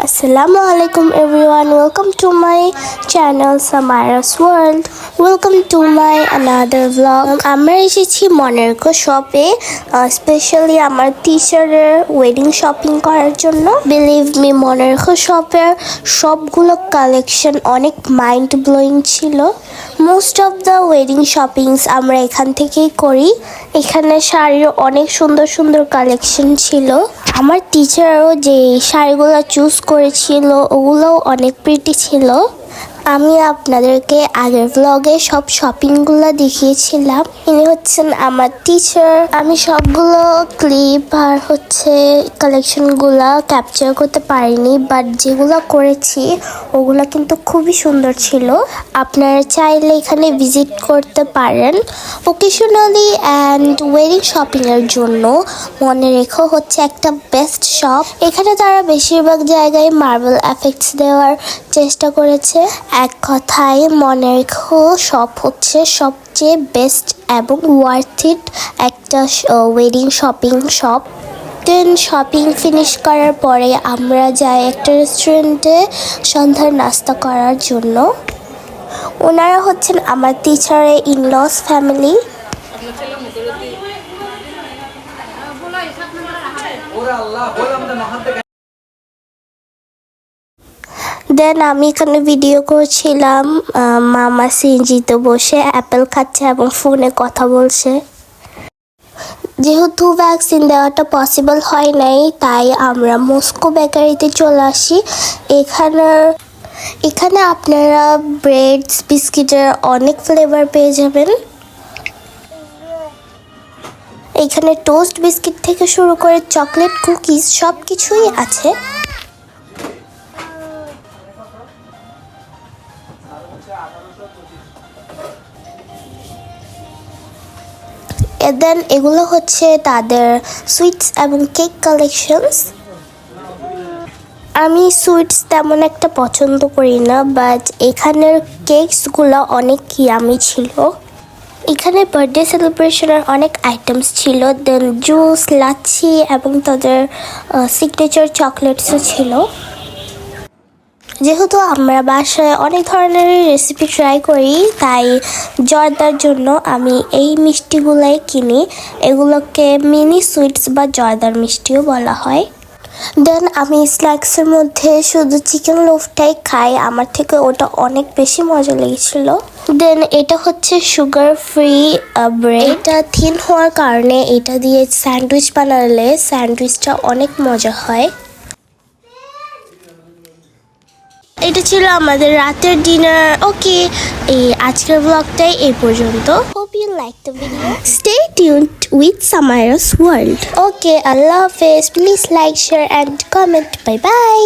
Assalamualaikum everyone, welcome to my channel Samara's World. Welcome to my another vlog. আমরা এসেছি মনেরকো শপে, specially আমার টিচারের ওয়েডিং শপিং করার জন্য। বিলিভ মি, মনেরকো শপের সবগুলো কালেকশন অনেক মাইন্ড ব্লোয়িং ছিল। মোস্ট অফ দ্য ওয়েডিং শপিংস আমরা এখান থেকেই করি। এখানে শাড়ির অনেক সুন্দর সুন্দর কালেকশন ছিল। আমার টিচারও যে শাড়িগুলো চুজ করেছিল ওগুলোও অনেক প্রিটি ছিল। আমি আপনাদেরকে আগের ব্লগে সব শপিংগুলো দেখিয়েছিলাম। ইনি হচ্ছেন আমার টিচার। আমি সবগুলো ক্লিপ আর কালেকশনগুলো ক্যাপচার করতে পারিনি, বাট যেগুলো করেছি ওগুলো কিন্তু খুবই সুন্দর ছিল। আপনারা চাইলে এখানে ভিজিট করতে পারেন। ওকেশনালি অ্যান্ড ওয়েডিং শপিংয়ের জন্য মনেরকো হচ্ছে একটা বেস্ট শপ। এখানে তারা বেশিরভাগ জায়গায় মার্বেল এফেক্টস দেওয়ার চেষ্টা করেছে। এক কথায় মনেরকো শপ হচ্ছে সবচেয়ে বেস্ট এবং ওয়ার্থ ইট একটা ওয়েডিং শপিং শপ। দেন শপিং ফিনিশ করার পরে আমরা যাই একটা রেস্টুরেন্টে সন্ধ্যার নাস্তা করার জন্য। ওনারা হচ্ছেন আমার টিচারের ইনলস ফ্যামিলি। দেন আমি এখানে ভিডিও করছিলাম। মামা সিনজিতে বসে অ্যাপেল খাচ্ছে এবং ফোনে কথা বলছে। যেহেতু ভ্যাকসিন দেওয়াটা পসিবল হয় নাই, তাই আমরা মস্কো বেকারিতে চলে আসি। এখানে আপনারা ব্রেডস, বিস্কিটের অনেক ফ্লেভার পেয়ে যাবেন। এখানে টোস্ট বিস্কিট থেকে শুরু করে চকলেট, কুকিজ সব কিছুই আছে। দেন এগুলো হচ্ছে তাদের সুইটস এবং কেক কালেকশনস। আমি সুইটস তেমন একটা পছন্দ করি না, বাট এখানের কেকসগুলো অনেক ইয়ামি ছিল। এখানে বার্থডে সেলিব্রেশনের অনেক আইটেমস ছিল। দেন জুস, লাচ্ছি এবং তাদের সিগনেচার চকলেটসও ছিল। যেহেতু আমরা বাসায় অনেক ধরনের রেসিপি ট্রাই করি, তাই জর্দার জন্য আমি এই মিষ্টিগুলাই কিনি। এগুলোকে মিনি সুইটস বা জর্দার মিষ্টিও বলা হয়। দেন আমি স্ন্যাক্সের মধ্যে শুধু চিকেন লোফটাই খাই, আমার থেকে ওটা অনেক বেশি মজা লেগেছিল। দেন এটা হচ্ছে সুগার ফ্রি ব্রেড। এটা থিন হওয়ার কারণে এটা দিয়ে স্যান্ডউইচ বানালে স্যান্ডউইচটা অনেক মজা হয়। এটা ছিল আমাদের রাতের ডিনার। ওকে, এই আজকের ব্লগটাই এই পর্যন্ত। Hope you like the video. Stay tuned with সামারা's ওয়ার্ল্ড। ওকে, আল্লাহ হাফেজ। Please like, share and comment. Bye by.